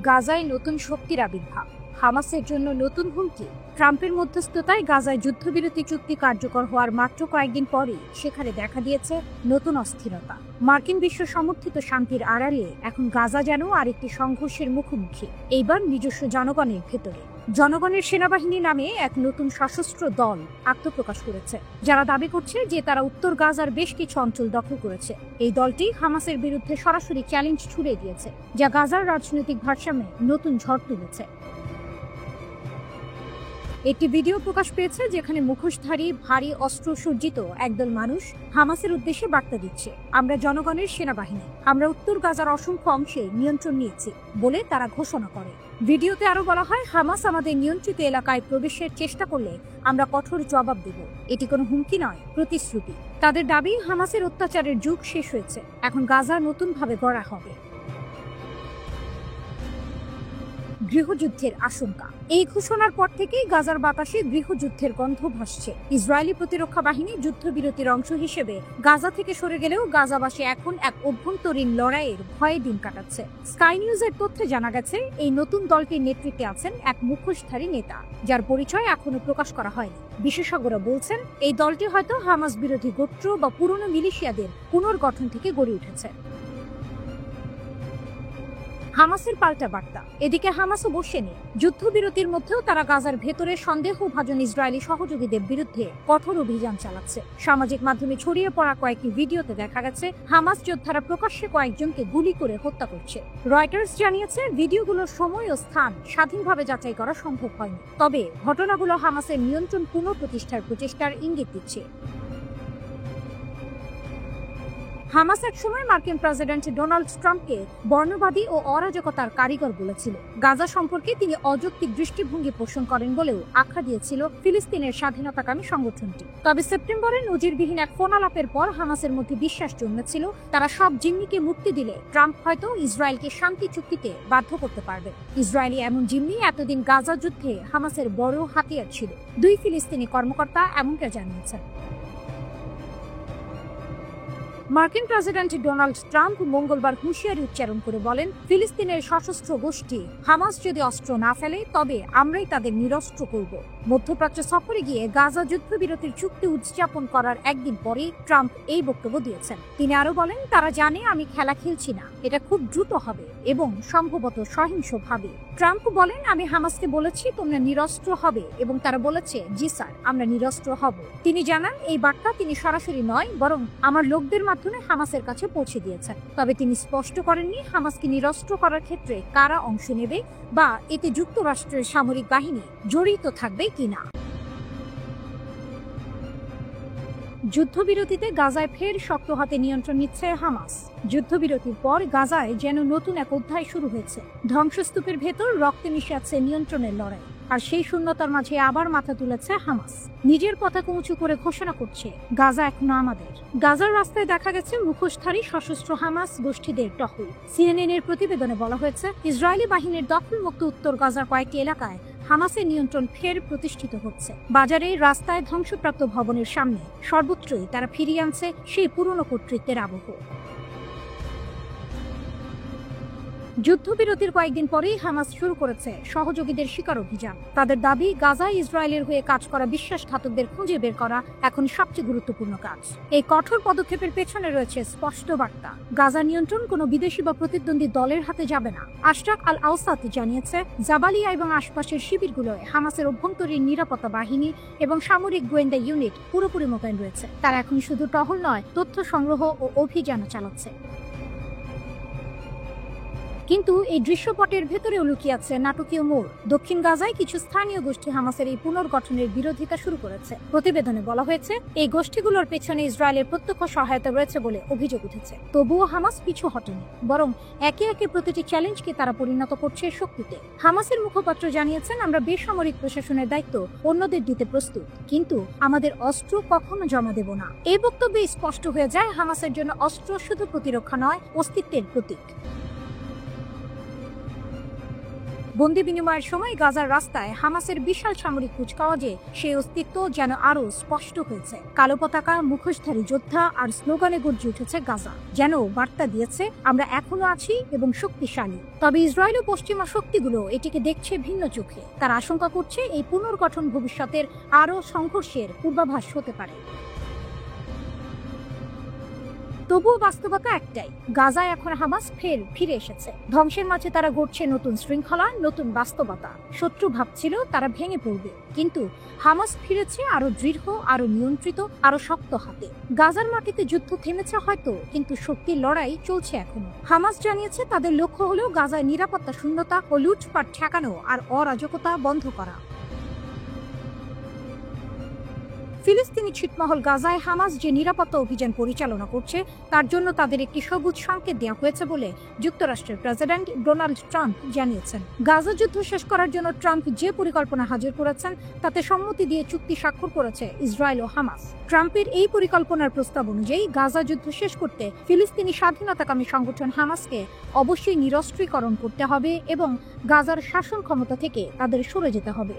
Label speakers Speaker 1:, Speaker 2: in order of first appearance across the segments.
Speaker 1: গাজায় নতুন শক্তির আবির্ভাব, হামাসের জন্য নতুন হুমকি। ট্রাম্পের মধ্যস্থতায় গাজায় যুদ্ধবিরতি চুক্তি কার্যকর হওয়ার মাত্র কয়েকদিন পরেই সেখানে দেখা দিয়েছে নতুন অস্থিরতা। মার্কিন বিশ্ব সমর্থিত শান্তির আড়ালে এখন গাজা যেন আরেকটি সংঘর্ষের মুখোমুখি, এইবার নিজস্ব জনগণের ভেতরে। জনগণের সেনাবাহিনী নামে এক নতুন সশস্ত্র দল আত্মপ্রকাশ করেছে, যারা দাবি করছে যে তারা উত্তর গাজার বেশ কিছু অঞ্চল দখল করেছে। এই দলটি হামাসের বিরুদ্ধে সরাসরি চ্যালেঞ্জ ছুড়ে দিয়েছে, যা গাজার রাজনৈতিক ভারসাম্যে নতুন ঝড় তুলেছে। একটি ভিডিও প্রকাশ পেয়েছে যেখানে মুখোশধারী ভারী অস্ত্র সজ্জিত একদল মানুষ হামাসের উদ্দেশ্যে বার্তা দিচ্ছে, আমরা জনগণের সেনাবাহিনী, আমরা উত্তর গাজার অসংখ্য অংশে নিয়ন্ত্রণ নিয়েছি বলে তারা ঘোষণা করে। ভিডিওতে আরো বলা হয়, হামাস আমাদের নিয়ন্ত্রিত এলাকায় প্রবেশের চেষ্টা করলে আমরা কঠোর জবাব দেব। এটি কোনো হুমকি নয়, প্রতিশ্রুতি। তাদের দাবি, হামাসের অত্যাচারের যুগ শেষ হয়েছে, এখন গাজা নতুনভাবে গড়া হবে। গৃহযুদ্ধের আশঙ্কা। এই ঘোষণার পর থেকেই গাজার বাতাসে গৃহযুদ্ধের গন্ধ ভাসছে। ইসরায়েলি প্রতিরক্ষা বাহিনী যুদ্ধবিরতির অংশ হিসেবে গাজা থেকে সরে গেলেও গাজাবাসী এখন এক অভ্যন্তরীণ লড়াইয়ের ভয়ে দিন কাটাচ্ছে। স্কাই নিউজের তথ্যে জানা গেছে, এই নতুন দলটির নেতৃত্বে আছেন এক মুখোশধারী নেতা, যার পরিচয় এখনো প্রকাশ করা হয়নি। বিশেষজ্ঞরা বলছেন, এই দলটি হয়তো হামাস বিরোধী গোত্র বা পুরনো মিলিশিয়াদের পুনর্গঠন থেকে গড়ে উঠেছে। হামাসের পাল্টা বার্তা। এদিকে হামাসও বসেনি। যুদ্ধবিরতির মধ্যেও তারা গাজার ভেতরে সন্দেহভাজন ইসরায়েলি সহযোগীদের বিরুদ্ধে কঠোর অভিযান চালাচ্ছে। সামাজিক মাধ্যমে ছড়িয়ে পড়া কয়েকটি ভিডিওতে দেখা গেছে হামাস যোদ্ধারা প্রকাশ্যে কয়েকজনকে গুলি করে হত্যা করছে। রয়টার্স জানিয়েছে, ভিডিওগুলোর সময় ও স্থান স্বাধীনভাবে যাচাই করা সম্ভব হয়নি, তবে ঘটনাগুলো হামাসের নিয়ন্ত্রণ পুনঃপ্রতিষ্ঠার প্রচেষ্টার ইঙ্গিত দিচ্ছে। হামাস এক সময় মার্কিন প্রেসিডেন্ট ডোনাল্ড ট্রাম্পকে বর্ণবাদী ও অরাজকতার কারিগর বলেছিল। গাজা সম্পর্কে তিনি অযৌক্তিক দৃষ্টিভঙ্গি পোষণ করেন বলেও আখ্যা দিয়েছিল ফিলিস্তিনের স্বাধীনতাকামী সংগঠনটি। তবে সেপ্টেম্বরে নজিরবিহীন এক ফোন আলাপের পর হামাসের মধ্যে বিশ্বাস জন্মেছিল, তারা সব জিম্মিকে মুক্তি দিলে ট্রাম্প হয়তো ইসরায়েলকে শান্তি চুক্তিতে বাধ্য করতে পারবে। ইসরায়েলি এমন জিম্মি এতদিন গাজা যুদ্ধে হামাসের বড় হাতিয়ার ছিল, দুই ফিলিস্তিনি কর্মকর্তা এমনটা জানিয়েছেন। মার্কিন প্রেসিডেন্ট ডোনাল্ড ট্রাম্প মঙ্গলবার হুঁশিয়ারি উচ্চারণ করে বলেন, ফিলিস্তিনের সশস্ত্র গোষ্ঠী হামাস যদি অস্ত্র না ফেলে তবে আমরাই তাদের নিরস্ত্র করব। মধ্যপ্রাচ্য সফরে গিয়ে গাজা যুদ্ধবিরতির চুক্তি উদযাপন করার একদিন পরে ট্রাম্প এই বক্তব্য দিয়েছেন। তিনি আরো বলেন, তারা জানে আমি খেলা খেলছি না, এটা খুব দ্রুত হবে এবং সম্ভবত সহিংসভাবে। ট্রাম্প বলেন, আমি হামাসকে বলেছি তোমরা নিরস্ত্র হবে এবং তারা বলেছে জি স্যার, আমরা নিরস্ত্র হব। তিনি জানান, এই বার্তা তিনি সরাসরি নয়, বরং আমার লোকদের মাধ্যমে হামাসের কাছে পৌঁছে দিয়েছেন। তবে তিনি স্পষ্ট করেননি হামাসকে নিরস্ত্র করার ক্ষেত্রে কারা অংশ নেবে বা এতে যুক্তরাষ্ট্রের সামরিক বাহিনী জড়িত থাকবে কিনা। যুদ্ধবিরতিতে গাজায় ফের শক্ত হাতে নিয়ন্ত্রণ নিচ্ছে হামাস। যুদ্ধবিরতির পর গাজায় যেন নতুন এক অধ্যায় শুরু হয়েছে। ধ্বংসস্তূপের ভেতর রক্তে মিশে আছে নিয়ন্ত্রণের লড়াই, আর সেই শূন্যতার মাঝে আবার মাথা তুলেছে হামাস। নিজের পতাকা উঁচু করে ঘোষণা করছে, গাজা এখন আমাদের। গাজার রাস্তায় দেখা গেছে মুখোশধারী সশস্ত্র হামাস গোষ্ঠীদের টহল। সিএনএন এর প্রতিবেদনে বলা হয়েছে, ইসরায়েলি বাহিনীর দখলমুক্ত উত্তর গাজার কয়েকটি এলাকায় হামাসের নিয়ন্ত্রণ ফের প্রতিষ্ঠিত হচ্ছে। বাজারে, রাস্তায়, ধ্বংসপ্রাপ্ত ভবনের সামনে সর্বত্রই তারা ফিরিয়ে আনছে সেই পুরনো কর্তৃত্বের আবহ। যুদ্ধবিরতির কয়েকদিন পরেই হামাস শুরু করেছে সহযোগীদের শিকার অভিযান। তাদের দাবি, গাজায় ইসরায়েলের হয়ে কাজ করা বিশ্বাসঘাতকদের খুঁজে বের করা এখন সবচেয়ে গুরুত্বপূর্ণ কাজ। এই কঠোর পদক্ষেপের পেছনে রয়েছে স্পষ্ট বার্তা, গাজা নিয়ন্ত্রণ কোনো বিদেশি বা প্রতিদ্বন্দ্বী দলের হাতে যাবে না। আশরাক আল আওসাত জানিয়েছে, জাবালিয়া এবং আশপাশের শিবিরগুলোয় হামাসের অভ্যন্তরীণ নিরাপত্তা বাহিনী এবং সামরিক গোয়েন্দা ইউনিট পুরোপুরি মোতায়েন রয়েছে। তারা এখন শুধু টহল নয়, তথ্য সংগ্রহ ও অভিযানও চালাচ্ছে। কিন্তু এই দৃশ্যপটের ভেতরেও লুকিয়ে আছে নাটকীয় মোড়। দক্ষিণ গাজায় কিছু স্থানীয় গোষ্ঠী হামাসের এই পুনর্গঠনের বিরোধিতা শুরু করেছে। প্রতিবেদনে বলা হয়েছে, এই গোষ্ঠীগুলোর পেছনে ইসরায়েলের প্রত্যক্ষ সহায়তা রয়েছে বলে অভিযোগ উঠেছে। তবুও হামাস পিছু হটেনি, বরং একে একে প্রতিটি চ্যালেঞ্জকে তারা পরিণত করছে শক্তিতে। হামাসের মুখপাত্র জানিয়েছেন, আমরা বেসামরিক প্রশাসনের দায়িত্ব অন্যদের দিতে প্রস্তুত, কিন্তু আমাদের অস্ত্র কখনো জমা দেব না। এই বক্তব্যে স্পষ্ট হয়ে যায়, হামাসের জন্য অস্ত্র শুধু প্রতিরক্ষা নয়, অস্তিত্বের প্রতীক। বন্দি বিনিময়ের সময় গাজার রাস্তায় হামাসের বিশাল সামরিক কুচকাওয়াজে সেই অস্তিত্ব যেন আরো স্পষ্ট হয়েছে। কালো পতাকা, মুখোশধারী যোদ্ধা আর স্লোগানে গর্জে উঠেছে গাজা, যেন বার্তা দিয়েছে আমরা এখনো আছি এবং শক্তিশালী। তবে ইসরায়েল ও পশ্চিমা শক্তিগুলো এটিকে দেখছে ভিন্ন চোখে। তারা আশঙ্কা করছে এই পুনর্গঠন ভবিষ্যতের আরো সংঘর্ষের পূর্বাভাস হতে পারে। তবুও বাস্তবতা একটাই, গাজায় এখন হামাস ফিরে এসেছে। ধ্বংসের মাঝে তারা গড়ছে নতুন শৃঙ্খলা, নতুন বাস্তবতা। শত্রু ভাবছিল তারা ভেঙে পড়বে, কিন্তু হামাস ফিরেছে আরো দৃঢ়, আরো নিয়ন্ত্রিত, আরো শক্ত হাতে। গাজার মাটিতে যুদ্ধ থেমেছে হয়তো, কিন্তু শক্তির লড়াই চলছে এখনো। হামাস জানিয়েছে তাদের লক্ষ্য হলো গাজায় নিরাপত্তা শূন্যতা ও লুটপাট ঠেকানো আর অরাজকতা বন্ধ করা। ফিলিস্তিনি ছিটমহল গাজায় হামাস যে নিরাপত্তা অভিযান পরিচালনা করছে তার জন্য তাদের একটি সবুজ সংকেত দেওয়া হয়েছে বলে যুক্তরাষ্ট্রের প্রেসিডেন্ট ডোনাল্ড ট্রাম্প জানিয়েছেন। গাজা যুদ্ধ শেষ করার জন্য ট্রাম্প যে পরিকল্পনা হাজির করেছেন তাতে সম্মতি দিয়ে চুক্তি স্বাক্ষর করেছে ইসরায়েল ও হামাস। ট্রাম্পের এই পরিকল্পনার প্রস্তাব অনুযায়ী গাজা যুদ্ধ শেষ করতে ফিলিস্তিনি স্বাধীনতাকামী সংগঠন হামাসকে অবশ্যই নিরস্ত্রীকরণ করতে হবে এবং গাজার শাসন ক্ষমতা থেকে তাদের সরে যেতে হবে।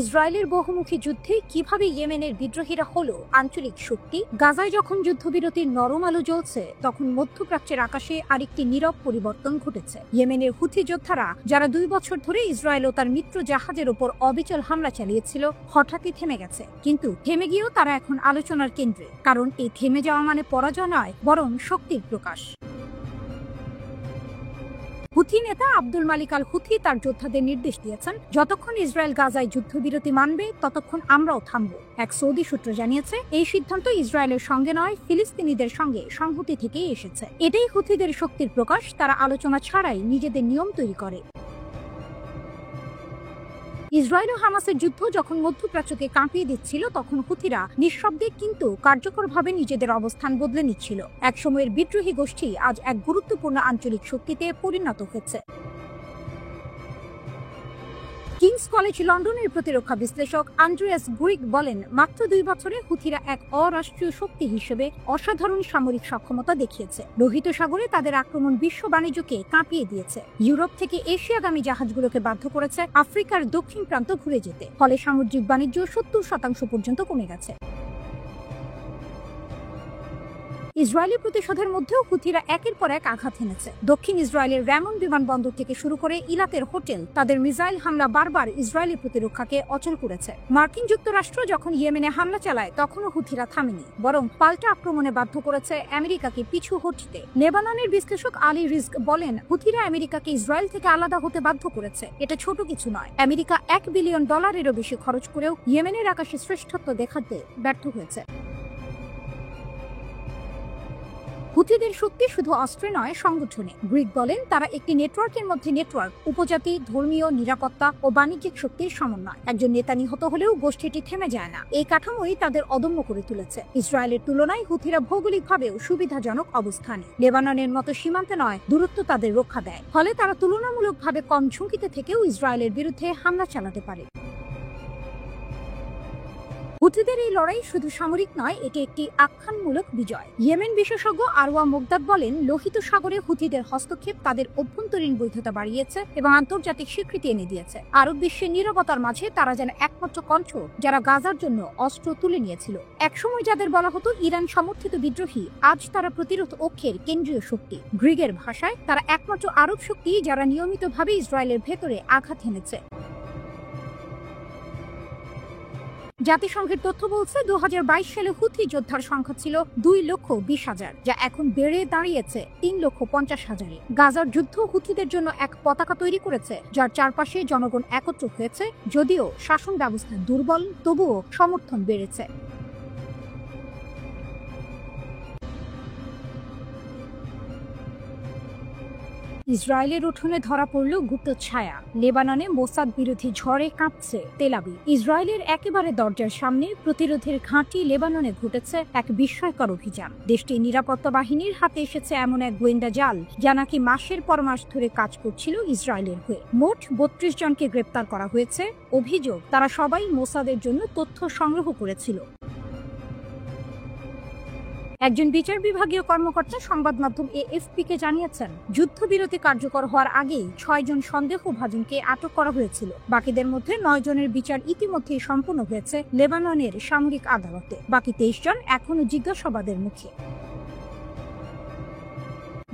Speaker 1: ইসরায়েলের বহুমুখী যুদ্ধে কিভাবে ইয়েমেনের বিদ্রোহীরা হলো আঞ্চলিক শক্তি? গাজায় যখন যুদ্ধবিরতির নরম আলো জ্বলছে তখন মধ্যপ্রাচ্যের আকাশে আরেকটি নীরব পরিবর্তন ঘটেছে। ইয়েমেনের হুথি যোদ্ধারা, যারা 2 বছর ধরে ইসরায়েল ও তার মিত্র জাহাজের উপর অবিচল হামলা চালিয়েছিল, হঠাৎই থেমে গেছে। কিন্তু থেমে গিয়েও তারা এখন আলোচনার কেন্দ্রে, কারণ এই থেমে যাওয়া মানে পরাজয় নয়, বরং শক্তির প্রকাশ। হুথি নেতা আব্দুল মালিক আল হুথি তার যোদ্ধাদের নির্দেশ দিয়েছেন, যতক্ষণ ইসরায়েল গাজায় যুদ্ধবিরতি মানবে ততক্ষণ আমরাও থামব। এক সৌদি সূত্র জানিয়েছে এই সিদ্ধান্ত ইসরায়েলের সঙ্গে নয়, ফিলিস্তিনিদের সঙ্গে সংহতি থেকেই এসেছে। এটাই হুথিদের শক্তির প্রকাশ, তারা আলোচনা ছাড়াই নিজেদের নিয়ম তৈরি করে। ইসরায়েল ও হামাসের যুদ্ধ যখন মধ্যপ্রাচ্যকে কাঁপিয়ে দিচ্ছিল তখন হুথিরা নিঃশব্দে কিন্তু কার্যকরভাবে নিজেদের অবস্থান বদলে নিচ্ছিল। একসময়ের বিদ্রোহী গোষ্ঠী আজ এক গুরুত্বপূর্ণ আঞ্চলিক শক্তিতে পরিণত হচ্ছে। কিংস কলেজ লন্ডনের প্রতিরক্ষা বিশ্লেষক আন্দ্রেয়াস গ্রিগ বলেন, মাত্র 2 বছরে হুথিরা এক অরাষ্ট্রীয় শক্তি হিসেবে অসাধারণ সামরিক সক্ষমতা দেখিয়েছে। লোহিত সাগরে তাদের আক্রমণ বিশ্ব বাণিজ্যকে কাঁপিয়ে দিয়েছে। ইউরোপ থেকে এশিয়াগামী জাহাজগুলোকে বাধ্য করেছে আফ্রিকার দক্ষিণ প্রান্ত ঘুরে যেতে, ফলে সামুদ্রিক বাণিজ্য 70% পর্যন্ত কমে গেছে। ইসরায়েলি প্রতিশোধের মধ্যেও হুথিরা একের পর এক আঘাত হেনেছে। দক্ষিণ ইসরায়েলের র্যামন বিমানবন্দর থেকে শুরু করে ইলাতের হোটেল, তাদের মিসাইল হামলা বারবার ইসরায়েলি প্রতিরক্ষাকে অচল করেছে। মার্কিন যুক্তরাষ্ট্র যখন ইয়েমেনে হামলা চালায় তখনও হুথিরা থামেনি, বরং পাল্টা আক্রমণে বাধ্য করেছে আমেরিকাকে পিছু হটতে। লেবাননের বিশ্লেষক আলী রিজক বলেন, হুথিরা আমেরিকাকে ইসরায়েল থেকে আলাদা হতে বাধ্য করেছে। এটা ছোট কিছু নয়। আমেরিকা $1 বিলিয়নেরও বেশি খরচ করেও ইয়েমেনের আকাশে শ্রেষ্ঠত্ব দেখাতে ব্যর্থ হয়েছে। হুথিদের শক্তি শুধু অস্ত্রে নয়, সংগঠনে। গ্রিক বলেন, তারা একটি নেটওয়ার্কের মধ্যে নেটওয়ার্ক, উপজাতি, ধর্মীয়, নিরাপত্তা ও বাণিজ্যিক শক্তির সমন্বয়। একজন নেতা নিহত হলেও গোষ্ঠীটি থেমে যায় না। এই কাঠামোই তাদের অদম্য করে তুলেছে। ইসরায়েলের তুলনায় হুথিরা ভৌগোলিকভাবেও সুবিধাজনক অবস্থানে। লেবাননের মতো সীমান্তে নয়, দূরত্ব তাদের রক্ষা দেয়, ফলে তারা তুলনামূলকভাবে কম ঝুঁকিতে থেকেও ইসরায়েলের বিরুদ্ধে হামলা চালাতে পারে। হুথিদের এই লড়াই শুধু সামরিক নয়, এটি একটি আখ্যানমূলক বিজয়। ইয়েমেন বিশেষজ্ঞ আরওয়া মুগদাদ বলেন, লোহিত সাগরে হুথিদের হস্তক্ষেপ তাদের অভ্যন্তরীণ বৈধতা বাড়িয়েছে এবং আন্তর্জাতিক স্বীকৃতি এনে দিয়েছে। আরব বিশ্বের নীরবতার মাঝে তারা যেন একমাত্র কণ্ঠ, যারা গাজার জন্য অস্ত্র তুলে নিয়েছিল। একসময় যাদের বলা হতো ইরান সমর্থিত বিদ্রোহী, আজ তারা প্রতিরোধ অক্ষের কেন্দ্রীয় শক্তি। গ্রিগের ভাষায়, তারা একমাত্র আরব শক্তি যারা নিয়মিতভাবে ইসরায়েলের ভেতরে আঘাত হেনেছে। জাতিসংঘের তথ্য বলছে 2022 সালে হুথি যোদ্ধার সংখ্যা ছিল 2,20,000, যা এখন বেড়ে দাঁড়িয়েছে 3,50,000-এ। গাজার যুদ্ধ হুথিদের জন্য এক পতাকা তৈরি করেছে, যার চারপাশে জনগণ একত্র হয়েছে। যদিও শাসন ব্যবস্থা দুর্বল, তবুও সমর্থন বেড়েছে। ইসরায়েলের উঠোনে ধরা পড়ল গুপ্ত ছায়া। লেবাননে মোসাদ বিরোধী ঝড়ে কাঁপছে তেল আবিব। ইসরায়েলের একেবারে দরজার সামনে প্রতিরোধের ঘাঁটি লেবাননে ঘটেছে এক বিস্ময়কর অভিযান। দেশটির নিরাপত্তা বাহিনীর হাতে এসেছে এমন এক গোয়েন্দা জাল, যা নাকি মাসের পর মাস ধরে কাজ করছিল ইসরায়েলের হয়ে। মোট 32 জনকে গ্রেপ্তার করা হয়েছে। অভিযোগ, তারা সবাই মোসাদের জন্য তথ্য সংগ্রহ করেছিল। একজন বিচার বিভাগীয় কর্মকর্তা সংবাদ মাধ্যম এএফপি-কে জানিয়েছেন, যুদ্ধবিরতি কার্যকর হওয়ার আগেই 6 জন সন্দেহভাজনকে আটক করা হয়েছিল। বাকিদের মধ্যে 9 জনের বিচার ইতিমধ্যেই সম্পন্ন হয়েছে লেবাননের সামরিক আদালতে। বাকি 23 জন এখনো জিজ্ঞাসাবাদের মুখে।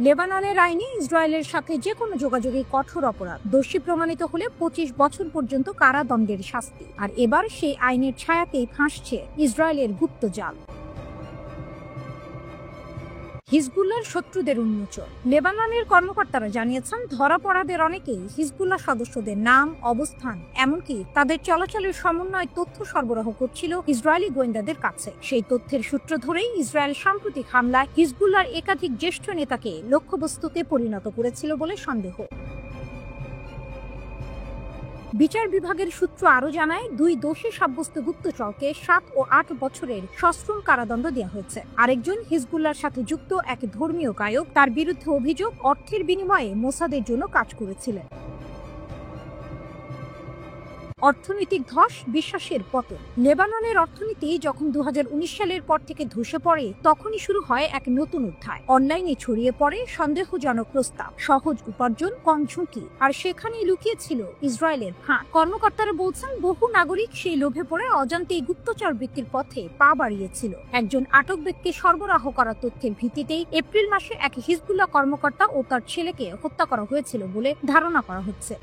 Speaker 1: লেবাননের আইনে ইসরায়েলের সাথে যে কোনো যোগাযোগই কঠোর অপরাধ। দোষী প্রমাণিত হলে 25 বছর পর্যন্ত কারাদণ্ডের শাস্তি। আর এবার সেই আইনের ছায়াতেই ফাঁসছে ইসরায়েলের গুপ্তজাল। হিজবুল্লাহর শত্রুদের উন্মোচন। লেবাননের কর্মকর্তারা জানিয়েছেন, ধরা পড়াদের অনেকেই হিজবুল্লাহ সদস্যদের নাম, অবস্থান, এমনকি তাদের চলাচলের সমন্বয় তথ্য সরবরাহ করছিল ইসরায়েলি গোয়েন্দাদের কাছে। সেই তথ্যের সূত্র ধরেই ইসরায়েল সাম্প্রতিক হামলায় হিজবুল্লাহর একাধিক জ্যেষ্ঠ নেতাকে লক্ষ্যবস্তুতে পরিণত করেছিল বলে সন্দেহ। বিচার বিভাগের সূত্র আরও জানায়, 2 দোষী সাব্যস্ত গুপ্তচরকে 7 ও 8 বছরের সশ্রম কারাদণ্ড দেওয়া হয়েছে। আরেকজন হিজবুল্লাহর সাথে যুক্ত এক ধর্মীয় গায়ক, তার বিরুদ্ধে অভিযোগ অর্থের বিনিময়ে মোসাদের জন্য কাজ করেছিলেন। অর্থনৈতিক ধস, বিশ্বাসের পতন। লেবাননের অর্থনীতি যখন 2019 সালের পর থেকে ধসে পড়ে, তখনই শুরু হয় এক নতুন অধ্যায়। অনলাইনে ছড়িয়ে পড়ে সন্দেহজনক প্রস্তাব, সহজ উপার্জন, কম ঝুঁকি, আর সেখানেই লুকিয়ে ছিল ইসরায়েলের ফাঁদ। কর্মকর্তারা বলছেন, বহু নাগরিক সেই লোভে পড়ে অজান্তেই গুপ্তচর বৃত্তির পথে পা বাড়িয়েছিল। একজন আটক ব্যক্তিকে সরবরাহ করা তথ্যের ভিত্তিতেই এপ্রিল মাসে এক হিজবুল্লাহ কর্মকর্তা ও তার ছেলেকে হত্যা করা হয়েছিল বলে ধারণা করা হচ্ছে।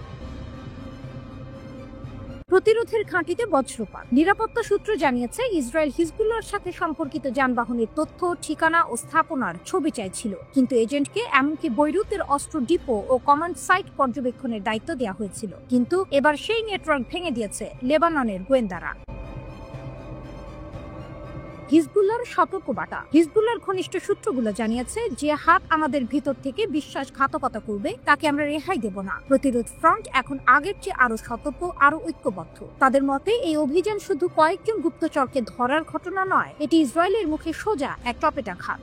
Speaker 1: প্রতিরোধের ঘাঁটিতে বজ্রপাত। নিরাপত্তা সূত্র জানিয়েছে, ইসরায়েল হিজবুল্লাহর সাথে সম্পর্কিত যানবাহনের তথ্য, ঠিকানা ও স্থাপনার ছবি চাইছিল, কিন্তু এজেন্টকে এমনকি বৈরুতের অস্ত্র ডিপো ও কমান্ড সাইট পর্যবেক্ষণের দায়িত্ব দেওয়া হয়েছিল। কিন্তু এবার সেই নেটওয়ার্ক ভেঙে দিয়েছে লেবাননের গোয়েন্দারা। হিজবুল্লাহর সতর্কবার্তা। হিজবুল্লাহর ঘনিষ্ঠ সূত্রগুলো জানিয়েছে, যে হাত আমাদের ভিতর থেকে বিশ্বাসঘাতকতা করবে তাকে আমরা রেহাই দেব না। প্রতিরোধ ফ্রন্ট এখন আগের চেয়ে আরো সতর্ক, আরো ঐক্যবদ্ধ। তাদের মতে এই অভিযান শুধু কয়েকজন গুপ্তচরকে ধরার ঘটনা নয়, এটি ইসরায়েলের মুখে সোজা এক টপেটাঘাত।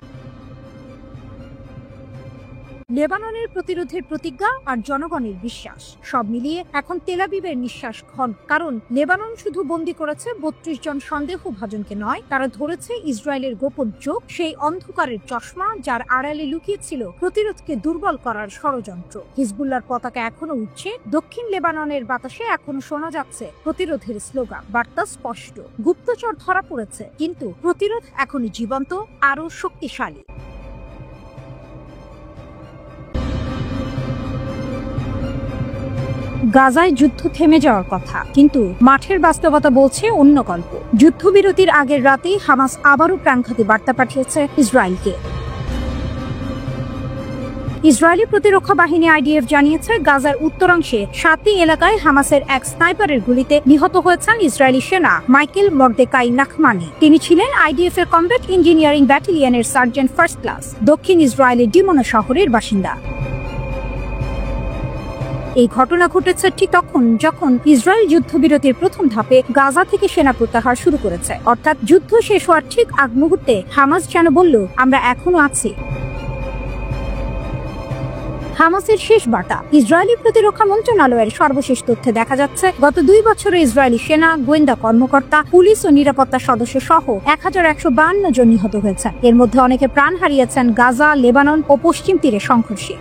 Speaker 1: লেবাননের প্রতিরোধের প্রতিজ্ঞা আর জনগণের বিশ্বাস, সব মিলিয়ে এখন তেল আবিবের নিঃশ্বাস ঘন। কারণ লেবানন শুধু বন্দী করেছে 32 জন সন্দেহভাজনকে নয়, তারা ধরেছে ইসরায়েলের গোপন চোখ, সেই অন্ধকারের চশমা যার আড়ালে লুকিয়েছিল প্রতিরোধকে দুর্বল করার ষড়যন্ত্র। হিজবুল্লাহর পতাকা এখনো উঠছে, দক্ষিণ লেবাননের বাতাসে এখনো শোনা যাচ্ছে প্রতিরোধের স্লোগান। বার্তা স্পষ্ট, গুপ্তচর ধরা পড়েছে, কিন্তু প্রতিরোধ এখনো জীবন্ত, আরো শক্তিশালী। গাজায় যুদ্ধ থেমে যাওয়ার কথা, কিন্তু মাঠের বাস্তবতা বলছে অন্য গল্প। যুদ্ধবিরতির আগের রাতেই হামাস আবারও প্রাণঘাতী বার্তা পাঠিয়েছে ইসরায়েলকে। ইসরায়েলি প্রতিরক্ষা বাহিনী আইডিএফ জানিয়েছে, গাজার উত্তরাংশে 7টি এলাকায় হামাসের এক স্নাইপারের গুলিতে নিহত হয়েছেন ইসরায়েলি সেনা মাইকেল মর্দেকাই নাখমানি। তিনি ছিলেন আইডিএফ এর কমব্যাট ইঞ্জিনিয়ারিং ব্যাটালিয়নের সার্জেন্ট ফার্স্ট ক্লাস, দক্ষিণ ইসরায়েলের ডিমোনা শহরের বাসিন্দা। এই ঘটনা ঘটেছে ঠিক তখন যখন ইসরায়েল যুদ্ধবিরতির প্রথম ধাপে গাজা থেকে সেনা প্রত্যাহার শুরু করেছে। অর্থাৎ যুদ্ধ শেষ হওয়ার ঠিক আগ মুহূর্তে হামাস যেন বলল, আমরা এখনো আছি। হামাসের শেষ বার্তা। ইসরায়েলি প্রতিরক্ষা মন্ত্রণালয়ের সর্বশেষ তথ্যে দেখা যাচ্ছে, গত 2 বছরে ইসরায়েলি সেনা, গোয়েন্দা কর্মকর্তা, পুলিশ ও নিরাপত্তা সদস্য সহ 1152 জন নিহত হয়েছে। এর মধ্যে অনেকে প্রাণ হারিয়েছেন গাজা, লেবানন ও পশ্চিম তীরে সংঘর্ষে।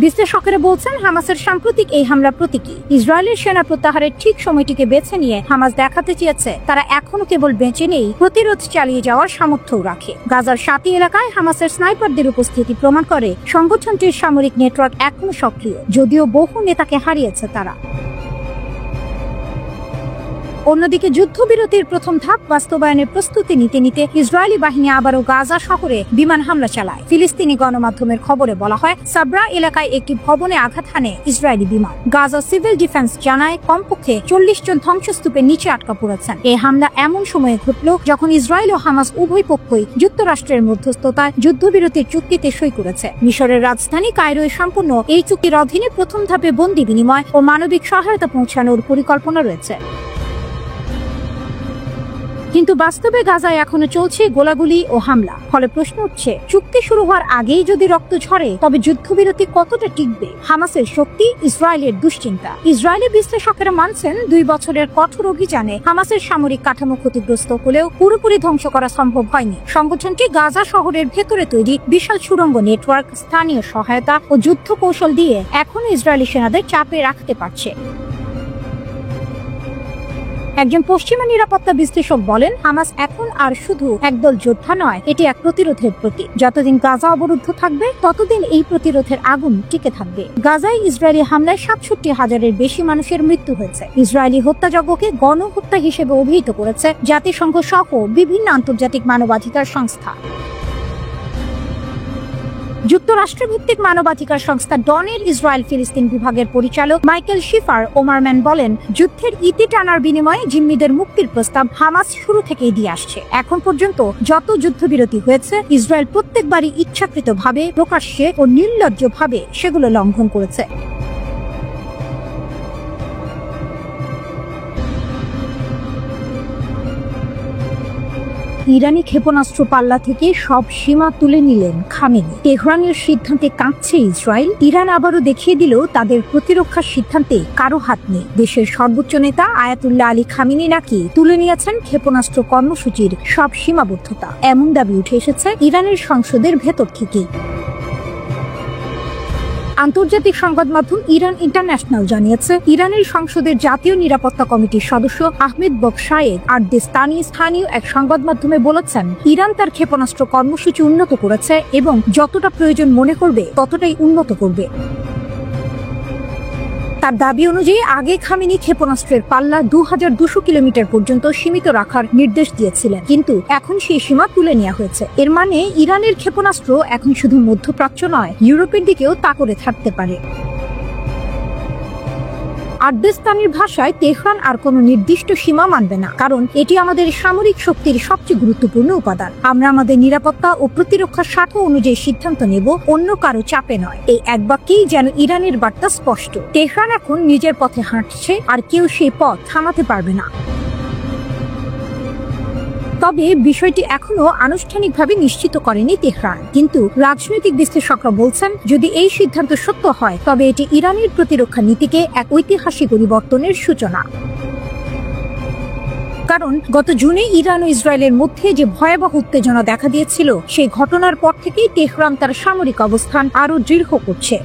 Speaker 1: বিশ্লেষকেরা বলছেন, হামাসের সাম্প্রতিক এই হামলা প্রতীকী। ইসরায়েলের সেনা প্রত্যাহারের ঠিক সময়টিকে বেছে নিয়ে হামাস দেখাতে চেয়েছে তারা এখনো কেবল বেঁচে নেই, প্রতিরোধ চালিয়ে যাওয়ার সামর্থ্যও রাখে। গাজার 7টি এলাকায় হামাসের স্নাইপারদের উপস্থিতি প্রমাণ করে সংগঠনটির সামরিক নেটওয়ার্ক এখনো সক্রিয়, যদিও বহু নেতাকে হারিয়েছে তারা। অন্যদিকে যুদ্ধবিরতির প্রথম ধাপ বাস্তবায়নের প্রস্তুতি নিতে নিতে ইসরায়েলি বাহিনী আবারও গাজা শহরে বিমান হামলা চালায়। ফিলিস্তিনি গণমাধ্যমের খবরে বলা হয়, সাবরা এলাকায় একটি ভবনে আঘাত হানে ইসরায়েলি বিমান। গাজা সিভিল ডিফেন্স জানায়, কমপক্ষে 40 জন ধ্বংসস্তূপের নিচে আটকা পড়েছেন। এই হামলা এমন সময়ে ঘটল যখন ইসরায়েল ও হামাস উভয় পক্ষই যুক্তরাষ্ট্রের মধ্যস্থতায় যুদ্ধবিরতির চুক্তিতে সই করেছে। মিশরের রাজধানী কায়রোয় সম্পূর্ণ এই চুক্তির অধীনে প্রথম ধাপে বন্দী বিনিময় ও মানবিক সহায়তা পৌঁছানোর পরিকল্পনা রয়েছে। কিন্তু বাস্তবে গাজায় এখনো চলছে গোলাগুলি ও হামলা। ফলে প্রশ্ন উঠছে, চুক্তি শুরু হওয়ার আগেই যদি রক্ত ঝরে তবে যুদ্ধবিরতি কতটা টিকবে? হামাসের শক্তি, ইসরায়েলের দুশ্চিন্তা। ইসরায়েলি বিশ্লেষকেরা মানছেন 2 বছরের কঠোর অভিযানে হামাসের সামরিক কাঠামো ক্ষতিগ্রস্ত হলেও পুরোপুরি ধ্বংস করা সম্ভব হয়নি। সংগঠনটি গাজা শহরের ভেতরে তৈরি বিশাল সুড়ঙ্গ নেটওয়ার্ক, স্থানীয় সহায়তা ও যুদ্ধ কৌশল দিয়ে এখনো ইসরায়েলি সেনাদের চাপে রাখতে পারছে। একজন পশ্চিমা নিরাপত্তা বিশ্লেষক বলেন, হামাস এখন আর শুধু একদল যোদ্ধা নয়, এটি এক প্রতিরোধের প্রতীক। যতদিন গাজা অবরুদ্ধ থাকবে ততদিন এই প্রতিরোধের আগুন টিকে থাকবে। গাজায় ইসরায়েলি হামলায় 67,000-এর বেশি মানুষের মৃত্যু হয়েছে। ইসরায়েলি হত্যাযজ্ঞকে গণহত্যা হিসেবে অভিহিত করেছে জাতিসংঘ সহ বিভিন্ন আন্তর্জাতিক মানবাধিকার সংস্থা। যুক্তরাষ্ট্র ভিত্তিক মানবাধিকার সংস্থা ডনের ইসরায়েল ফিলিস্তিন বিভাগের পরিচালক মাইকেল শিফার ওমারম্যান বলেন, যুদ্ধের ইতি টানার বিনিময়ে জিম্মিদের মুক্তির প্রস্তাব হামাস শুরু থেকেই দিয়ে আসছে। এখন পর্যন্ত যত যুদ্ধবিরতি হয়েছে, ইসরায়েল প্রত্যেকবারই ইচ্ছাকৃতভাবে, প্রকাশ্যে ও নির্লজ্জভাবে সেগুলো লঙ্ঘন করেছে। ইরানি ক্ষেপণাস্ত্র পাল্লা থেকে সব সীমা তুলে নিলেন খামেনি। তেহরানের সিদ্ধান্তে কাঁপছে ইসরায়েল। ইরান আবারও দেখিয়ে দিল তাদের প্রতিরক্ষার সিদ্ধান্তে কারো হাত নেই। দেশের সর্বোচ্চ নেতা আয়াতুল্লাহ আলী খামেনি নাকি তুলে নিয়েছেন ক্ষেপণাস্ত্র কর্মসূচির সব সীমাবদ্ধতা। এমন দাবি উঠে এসেছে ইরানের সংসদের ভেতর থেকেই। আন্তর্জাতিক সংবাদ মাধ্যম ইরান ইন্টারন্যাশনাল জানিয়েছে, ইরানের সংসদের জাতীয় নিরাপত্তা কমিটির সদস্য আহমেদ বকশায়েদ আরদেস্তানি স্থানীয় এক সংবাদ মাধ্যমে বলেছেন, ইরান তার ক্ষেপণাস্ত্র কর্মসূচি উন্নত করেছে এবং যতটা প্রয়োজন মনে করবে ততটাই উন্নত করবে। তার দাবি অনুযায়ী আগে খামেনি ক্ষেপণাস্ত্রের পাল্লা 2200 কিলোমিটার পর্যন্ত সীমিত রাখার নির্দেশ দিয়েছিলেন, কিন্তু এখন সেই সীমা তুলে নেওয়া হয়েছে। এর মানে ইরানের ক্ষেপণাস্ত্র এখন শুধু মধ্যপ্রাচ্য নয়, ইউরোপের দিকেও তা করে থাকতে পারে। আরদেস্তানির ভাষায়, তেহরান আর কোনো নির্দিষ্ট সীমা মানবে না, কারণ এটি আমাদের সামরিক শক্তির সবচেয়ে গুরুত্বপূর্ণ উপাদান। আমরা আমাদের নিরাপত্তা ও প্রতিরক্ষার স্বার্থ অনুযায়ী সিদ্ধান্ত নেব, অন্য কারো চাপে নয়। এই এক বাক্যেই যেন ইরানের বার্তা স্পষ্ট। তেহরান এখন নিজের পথে হাঁটছে, আর কেউ সেই পথ থামাতে পারবে না। তবে বিষয়টি এখনো আনুষ্ঠানিকভাবে নিশ্চিত করেনি তেহরান, কিন্তু রাজনৈতিক বিশ্লেষকরা বলছেন, যদি এই সিদ্ধান্ত সত্য হয় তবে এটি ইরানের প্রতিরক্ষা নীতিকে এক ঐতিহাসিক পরিবর্তনের সূচনা। কারণ গত জুনে ইরান ও ইসরায়েলের মধ্যে যে ভয়াবহ উত্তেজনা দেখা দিয়েছিল, সেই ঘটনার পর থেকেই তেহরান তার সামরিক অবস্থান আরো দৃঢ় করছে।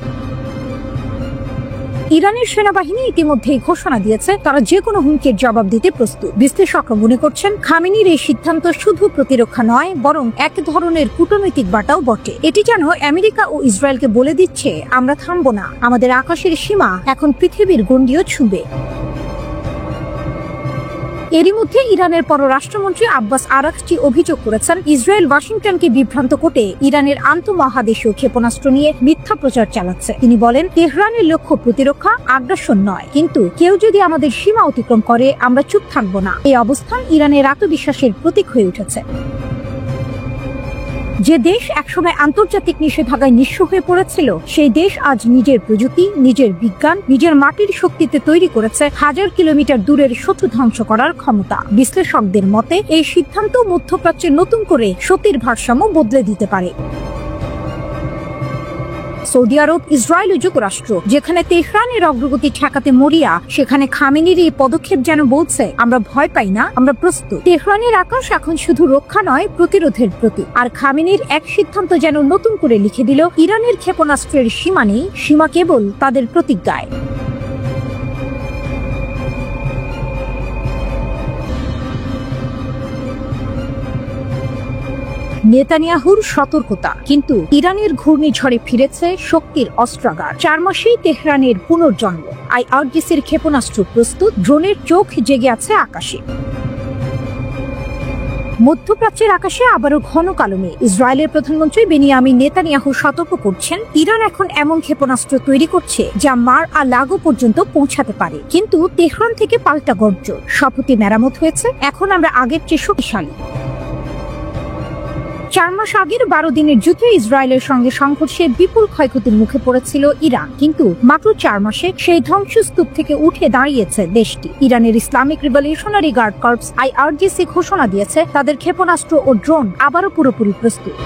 Speaker 1: ইরানের সেনাবাহিনী ইতিমধ্যেই ঘোষণা দিয়েছে তারা যে কোনো হুমকির জবাব দিতে প্রস্তুত। বিশ্লেষকরা মনে করছেন, খামেনির এই সিদ্ধান্ত শুধু প্রতিরক্ষা নয়, বরং এক ধরনের কূটনৈতিক বার্তাও বটে। এটি যেন আমেরিকা ও ইসরায়েলকে বলে দিচ্ছে, আমরা থামবো না, আমাদের আকাশের সীমা এখন পৃথিবীর গণ্ডিও ছুঁবে। এরই মধ্যে ইরানের পররাষ্ট্রমন্ত্রী আব্বাস আরাকচি অভিযোগ করেছেন, ইসরায়েল ওয়াশিংটনকে বিভ্রান্ত করতে ইরানের আন্তঃমহাদেশীয় ক্ষেপণাস্ত্র নিয়ে মিথ্যা প্রচার চালাচ্ছে। তিনি বলেন, তেহরানের লক্ষ্য প্রতিরক্ষা, আগ্রাসন নয়, কিন্তু কেউ যদি আমাদের সীমা অতিক্রম করে আমরা চুপ থাকবো না। এই অবস্থান ইরানের আত্মবিশ্বাসের প্রতীক হয়ে উঠেছে। যে দেশ একসময় আন্তর্জাতিক নিষেধাজ্ঞায় নিঃস্ব হয়ে পড়েছিল, সেই দেশ আজ নিজের প্রযুক্তি, নিজের বিজ্ঞান, নিজের মাটির শক্তিতে তৈরি করেছে 1000 কিলোমিটার দূরের শত্রু ধ্বংস করার ক্ষমতা। বিশ্লেষকদের মতে এই সিদ্ধান্ত মধ্যপ্রাচ্যে নতুন করে শক্তির ভারসাম্য বদলে দিতে পারে। সৌদি আরব, ইসরায়েল ও যুক্তরাষ্ট্র যেখানে তেহরানের অগ্রগতি ঠেকাতে মরিয়া, সেখানে খামেনির এই পদক্ষেপ যেন বলছে, আমরা ভয় পাই না, আমরা প্রস্তুত। তেহরানের আকাশ এখন শুধু রক্ষা নয়, প্রতিরোধের প্রতীক। আর খামেনির এক সিদ্ধান্ত যেন নতুন করে লিখে দিল, ইরানের ক্ষেপণাস্ত্রের সীমা নেই, সীমা কেবল তাদের প্রতিজ্ঞায়। নেতানিয়াহুর সতর্কতা, কিন্তু ইরানের ঘূর্ণিঝড়ে ফিরেছে শক্তির অস্ত্রাগার। 4 মাসেই তেহরানের পুনর্জন্ম। আইআরজিসির ক্ষেপণাস্ত্র প্রস্তুত, ড্রোনের চোখ জেগে আছে আকাশে। মধ্যপ্রাচ্যের আকাশে আবারও ঘন কালো মেঘ। ইসরায়েলের প্রধানমন্ত্রী বেনিয়ামিন নেতানিয়াহু সতর্ক করছেন, ইরান এখন এমন ক্ষেপণাস্ত্র তৈরি করছে যা মার আ লাগো পর্যন্ত পৌঁছাতে পারে। কিন্তু তেহরান থেকে পাল্টা গর্জন, শপথে মেরামত হয়েছে, এখন আমরা আগের চেয়ে শক্তিশালী। 4 মাস আগের 12 দিনের যুদ্ধে ইসরায়েলের সঙ্গে সংঘর্ষে বিপুল ক্ষয়ক্ষতির মুখে পড়েছিল ইরান, কিন্তু মাত্র 4 মাসে সেই ধ্বংসস্তূপ থেকে উঠে দাঁড়িয়েছে দেশটি। ইরানের Islamic revolutionary guard corps IRGC ঘোষণা দিয়েছে তাদের ক্ষেপণাস্ত্র ও ড্রোন আবারও পুরোপুরি প্রস্তুত।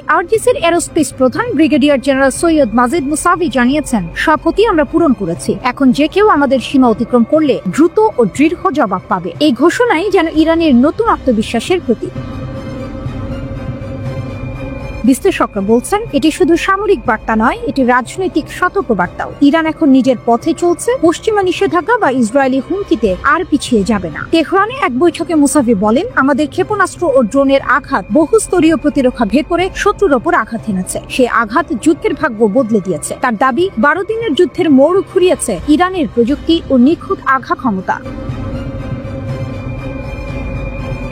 Speaker 1: IRGCর এরোস্পেস প্রধান ব্রিগেডিয়ার জেনারেল সৈয়দ মাজিদ মুসাভি জানিয়েছেন, শপথি আমরা পূরণ করেছি, এখন যে কেউ আমাদের সীমা অতিক্রম করলে দ্রুত ও দৃঢ় জবাব পাবে। এই ঘোষণাই যেন ইরানের নতুন আত্মবিশ্বাসের প্রতীক। বিশ্লেষকরা বলছেন এটি শুধু সামরিক বার্তা নয়, এটি রাজনৈতিক সতর্কবার্তাও। ইরান এখন নিজের পথে চলছে, পশ্চিমা নিষেধাজ্ঞা বা ইসরায়েলি হুমকিতে আর পিছিয়ে যাবে না। তেহরানে এক বৈঠকে মুসাভি বলেন, আমাদের ক্ষেপণাস্ত্র ও ড্রোনের আঘাত বহুস্তরীয় প্রতিরক্ষা ভেদ করে শত্রুর ওপর আঘাত এনেছে। সে আঘাত যুদ্ধের ভাগ্য বদলে দিয়েছে। তার দাবি 12 দিনের যুদ্ধের মোড় ঘুরিয়েছে ইরানের প্রযুক্তি ও নিখুঁত আঘাত ক্ষমতা।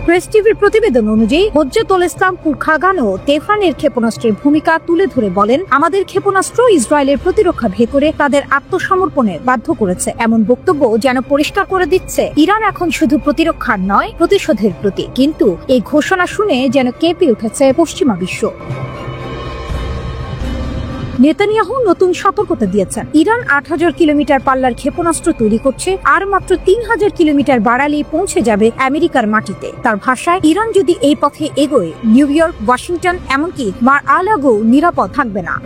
Speaker 1: প্রেস টিভির প্রতিবেদন অনুযায়ী হজ্জাতুল ইসলাম খাগানো তেহরানের ক্ষেপণাস্ত্রের ভূমিকা তুলে ধরে বলেন, আমাদের ক্ষেপণাস্ত্র ইসরায়েলের প্রতিরক্ষা ভেদ করে তাদের আত্মসমর্পণে বাধ্য করেছে। এমন বক্তব্য যেন পরিষ্কার করে দিচ্ছে ইরান এখন শুধু প্রতিরক্ষার নয়, প্রতিশোধের প্রতি। কিন্তু এই ঘোষণা শুনে যেন কেঁপে উঠেছে পশ্চিমা বিশ্ব। নেতানিয়াহু নতুন সতর্কতা দিয়েছেন, ইরান 8000 কিলোমিটার পাল্লার ক্ষেপণাস্ত্র তৈরি করছে, আর মাত্র 3000 কিলোমিটার বাড়ালেই পৌঁছে যাবে আমেরিকার মাটিতে। তার ভাষায়, ইরান যদি এই পথে এগোয়, নিউ ইয়র্ক, ওয়াশিংটন, এমনকি মার-আ-লাগো নিরাপদ থাকবে না।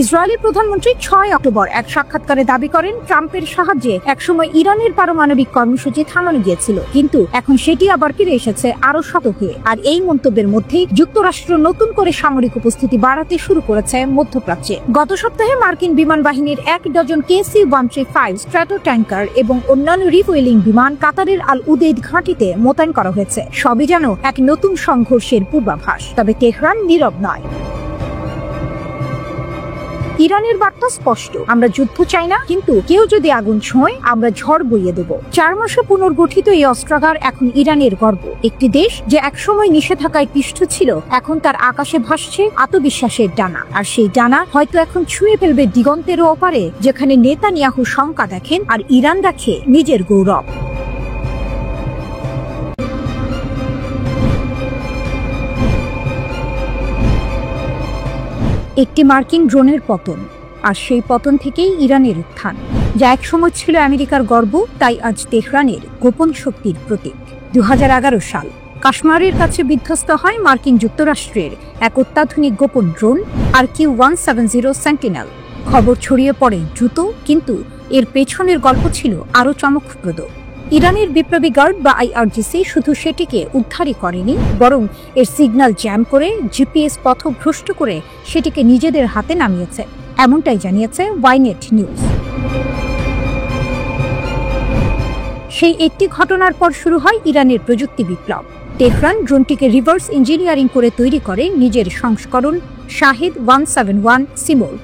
Speaker 1: ইসরায়েলি প্রধানমন্ত্রী 6 অক্টোবর এক সাক্ষাৎকারে দাবি করেন, ট্রাম্পের সাহায্যে একসময় ইরানের পারমাণবিক কর্মসূচি থামানো গিয়েছিল, কিন্তু এখন সেটি আবার ফিরে এসেছে আরো শত হয়ে। আর এই মন্তব্যের মধ্যেই যুক্তরাষ্ট্র নতুন করে সামরিক উপস্থিতি বাড়াতে শুরু করেছে মধ্যপ্রাচ্যে। গত সপ্তাহে মার্কিন বিমান বাহিনীর 1 ডজন KC-135 স্ট্র্যাটো ট্যাঙ্কার এবং অন্যান্য রিফুয়েলিং বিমান কাতারের আল উদেইদ ঘাঁটিতে মোতায়েন করা হয়েছে। সবই যেন এক নতুন সংঘর্ষের পূর্বাভাস। তবে তেহরান নীরব নয়। ইরানের বার্তা স্পষ্ট, আমরা যুদ্ধ চাই না, কিন্তু কেউ যদি আগুন ছোঁয় আমরা ঝড় বইয়ে দেব। 4 মাসে পুনর্গঠিত এই অস্ত্রাগার এখন ইরানের গর্ব। একটি দেশ যে একসময় নিষেধাজ্ঞায় পিষ্ট ছিল, এখন তার আকাশে ভাসছে আত্মবিশ্বাসের ডানা। আর সেই ডানা হয়তো এখন ছুঁয়ে ফেলবে দিগন্তেরও ওপারে, যেখানে নেতানিয়াহু শঙ্কা দেখেন আর ইরান রাখে নিজের গৌরব। একটি মার্কিন ড্রোনের পতন, আর সেই পতন থেকেই ইরানের উত্থান। যা একসময় ছিল আমেরিকার গর্ব, তাই আজ তেহরানের গোপন শক্তির প্রতীক। 2011 সাল কাশ্মীরের কাছে বিধ্বস্ত হয় মার্কিন যুক্তরাষ্ট্রের এক অত্যাধুনিক গোপন ড্রোন RQ-170 সেন্টিনেল। খবর ছড়িয়ে পড়ে দ্রুত, কিন্তু এর পেছনের গল্প ছিল আরও চমকপ্রদ। ইরানের বিপ্লবী গার্ড বা IRGC শুধু সেটিকে উদ্ধারই করেনি, বরং এর সিগন্যাল জ্যাম করে GPS পথভ্রষ্ট করে সেটিকে নিজেদের হাতে নামিয়েছে। এমনটাই জানিয়েছে ওয়াইনেট নিউজ। সেই একটি ঘটনার পর শুরু হয় ইরানের প্রযুক্তি বিপ্লব। তেহরান ড্রোনটিকে রিভার্স ইঞ্জিনিয়ারিং করে তৈরি করে নিজের সংস্করণ শাহেদ 171 সিমোর্গ।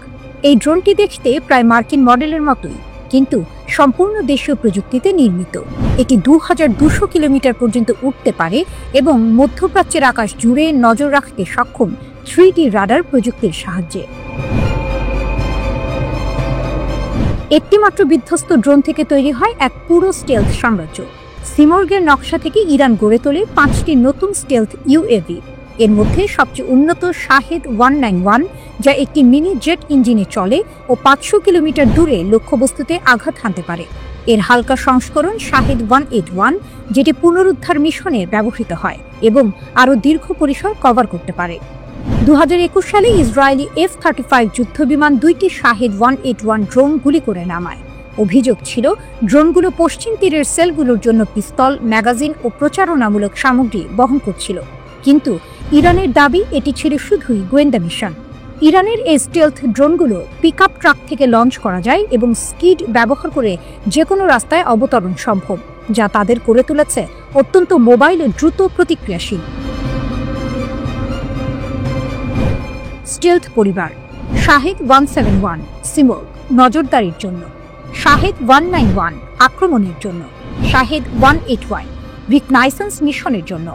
Speaker 1: এই ড্রোনটি দেখতে প্রায় মার্কিন মডেলের মতোই, কিন্তু সম্পূর্ণ দেশীয় প্রযুক্তিতে নির্মিত। এটি 2200 কিলোমিটার পর্যন্ত উঠতে পারে এবং মধ্যপ্রাচ্যের আকাশ জুড়ে নজর রাখতে সক্ষম 3D রাডার প্রযুক্তির সাহায্যে। একটি মাত্র বিধ্বস্ত ড্রোন থেকে তৈরি হয় এক পুরো স্টেলথ সাম্রাজ্য। সিমোর্গের নকশা থেকে ইরান গড়ে তোলে 5টি নতুন স্টেলথ UAV। এর মধ্যে সবচেয়ে উন্নত শাহেদ 191, যা একটি মিনি জেট ইঞ্জিনে চলে ও 500 কিলোমিটার দূরে লক্ষ্যবস্তুতে আঘাত হানতে পারে। এর হালকা সংস্করণ শাহেদ 181, যেটি পুনরুদ্ধার মিশনে ব্যবহৃত হয় এবং আরও দীর্ঘ পরিসর কভার করতে পারে। 2021 সালে ইসরায়েলি F-35 যুদ্ধবিমান 2টি শাহেদ 181 ড্রোন গুলি করে নামায়। অভিযোগ ছিল ড্রোনগুলো পশ্চিম তীরের সেলগুলোর জন্য পিস্তল, ম্যাগাজিন ও প্রচারণামূলক সামগ্রী বহন করছিল, কিন্তু ইরানের দাবি এটি ছিল শুধুই গোয়েন্দা মিশন। ইরানের এই স্টেলথ ড্রোনগুলো পিকআপ ট্রাক থেকে লঞ্চ করা যায় এবং স্কিড ব্যবহার করে যে কোনো রাস্তায় অবতরণ সম্ভব, যা তাদের করে তুলেছে অত্যন্ত মোবাইল ও দ্রুত প্রতিক্রিয়াশীল। স্টেলথ পরিবার: শাহেদ 171 সিমোর্গ নজরদারির জন্য, শাহেদ 191 আক্রমণের জন্য, শাহেদ 181 রিকনাইসেন্স মিশনের জন্য,